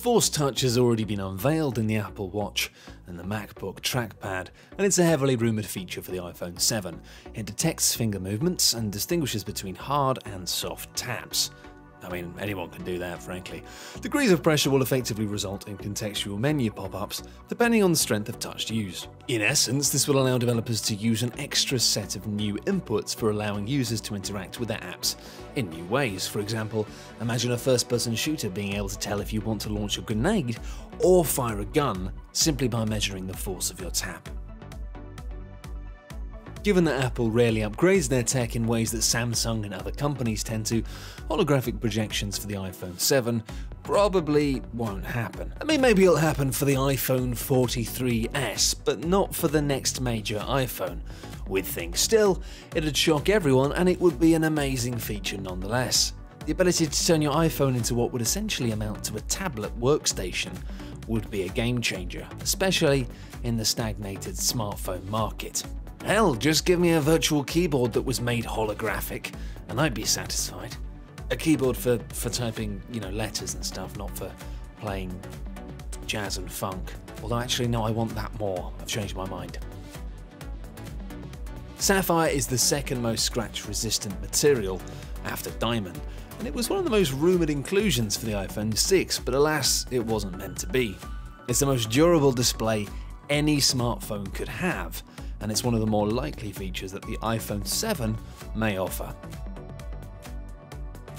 Force Touch has already been unveiled in the Apple Watch and the MacBook trackpad, and it's a heavily rumoured feature for the iPhone 7. It detects finger movements and distinguishes between hard and soft taps. I mean, anyone can do that, frankly. Degrees of pressure will effectively result in contextual menu pop-ups, depending on the strength of touched use. In essence, this will allow developers to use an extra set of new inputs for allowing users to interact with their apps in new ways. For example, imagine a first-person shooter being able to tell if you want to launch a grenade or fire a gun simply by measuring the force of your tap. Given that Apple rarely upgrades their tech in ways that Samsung and other companies tend to, holographic projections for the iPhone 7 probably won't happen. I mean, maybe it'll happen for the iPhone 43s, but not for the next major iPhone. With things still, it'd shock everyone and it would be an amazing feature nonetheless. The ability to turn your iPhone into what would essentially amount to a tablet workstation would be a game changer, especially in the stagnated smartphone market. Hell, just give me a virtual keyboard that was made holographic, and I'd be satisfied. A keyboard for typing, letters and stuff, not for playing jazz and funk. Although actually, no, I want that more. I've changed my mind. Sapphire is the second most scratch-resistant material after diamond, and it was one of the most rumoured inclusions for the iPhone 6, but alas, it wasn't meant to be. It's the most durable display any smartphone could have, and it's one of the more likely features that the iPhone 7 may offer.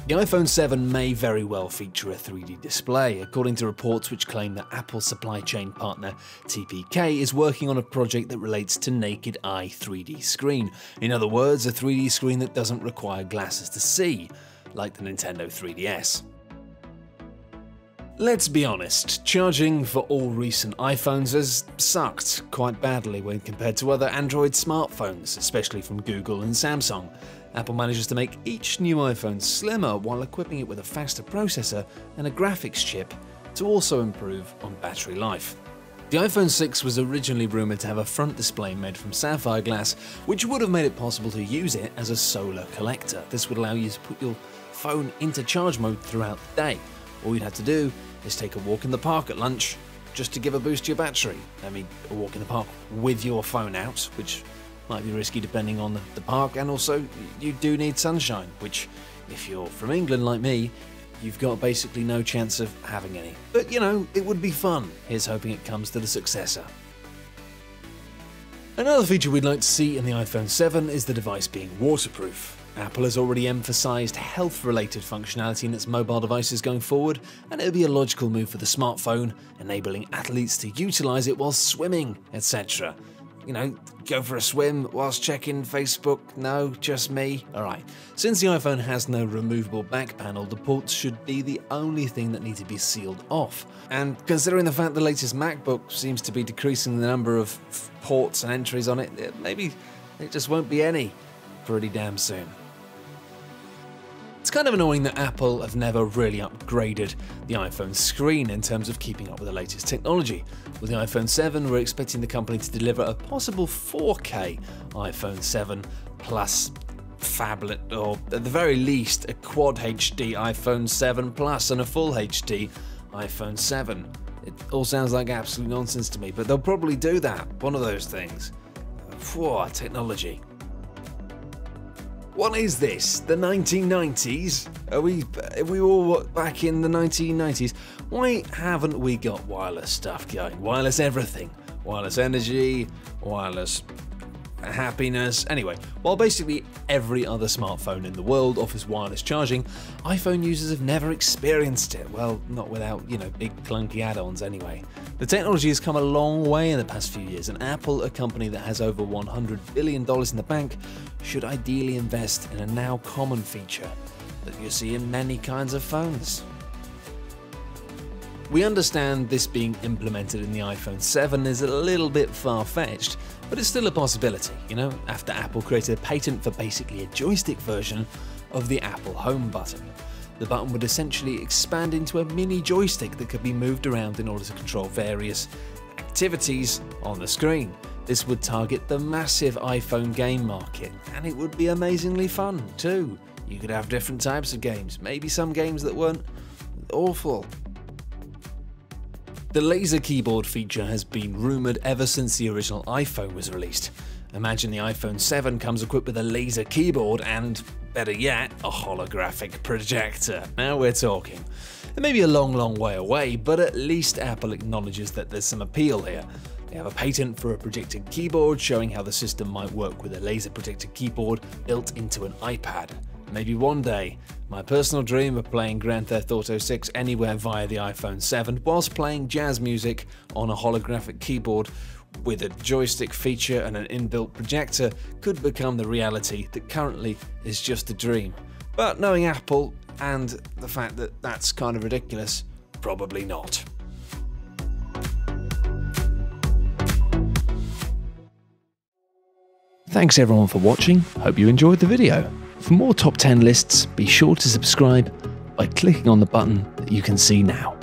The iPhone 7 may very well feature a 3D display, according to reports which claim that Apple supply chain partner TPK is working on a project that relates to naked eye 3D screen. In other words, a 3D screen that doesn't require glasses to see, like the Nintendo 3DS. Let's be honest, charging for all recent iPhones has sucked quite badly when compared to other Android smartphones, especially from Google and Samsung. Apple manages to make each new iPhone slimmer while equipping it with a faster processor and a graphics chip to also improve on battery life. The iPhone 6 was originally rumoured to have a front display made from sapphire glass, which would have made it possible to use it as a solar collector. This would allow you to put your phone into charge mode throughout the day. All you'd have to do is take a walk in the park at lunch just to give a boost to your battery. I mean, a walk in the park with your phone out, which might be risky depending on the park, and also you do need sunshine, which if you're from England like me, you've got basically no chance of having any. But it would be fun. Here's hoping it comes to the successor. Another feature we'd like to see in the iPhone 7 is the device being waterproof. Apple has already emphasised health-related functionality in its mobile devices going forward, and it would be a logical move for the smartphone, enabling athletes to utilise it while swimming, etc. Go for a swim whilst checking Facebook? No, just me? Alright. Since the iPhone has no removable back panel, the ports should be the only thing that need to be sealed off. And considering the fact the latest MacBook seems to be decreasing the number of ports and entries on it, maybe it just won't be any pretty damn soon. It's kind of annoying that Apple have never really upgraded the iPhone screen in terms of keeping up with the latest technology. With the iPhone 7, we're expecting the company to deliver a possible 4K iPhone 7 Plus phablet, or at the very least a Quad HD iPhone 7 Plus and a Full HD iPhone 7. It all sounds like absolute nonsense to me, but they'll probably do that, one of those things. Whoa, technology. What is this? The 1990s? Are we all back in the 1990s? Why haven't we got wireless stuff going? Wireless everything. Wireless energy, wireless happiness. Anyway, while basically every other smartphone in the world offers wireless charging, iPhone users have never experienced it. Well, not without, big clunky add-ons anyway. The technology has come a long way in the past few years, and Apple, a company that has over $100 billion in the bank, should ideally invest in a now common feature that you see in many kinds of phones. We understand this being implemented in the iPhone 7 is a little bit far-fetched, but it's still a possibility, after Apple created a patent for basically a joystick version of the Apple Home button. The button would essentially expand into a mini joystick that could be moved around in order to control various activities on the screen. This would target the massive iPhone game market, and it would be amazingly fun too. You could have different types of games, maybe some games that weren't awful. The laser keyboard feature has been rumoured ever since the original iPhone was released. Imagine the iPhone 7 comes equipped with a laser keyboard and, better yet, a holographic projector. Now we're talking. It may be a long way away, but at least Apple acknowledges that there's some appeal here. They have a patent for a projected keyboard showing how the system might work with a laser projected keyboard built into an iPad. Maybe one day, my personal dream of playing Grand Theft Auto 6 anywhere via the iPhone 7 whilst playing jazz music on a holographic keyboard with a joystick feature and an inbuilt projector could become the reality that currently is just a dream. But knowing Apple and the fact that that's kind of ridiculous, probably not. Thanks everyone for watching, hope you enjoyed the video. For more top 10 lists, be sure to subscribe by clicking on the button that you can see now.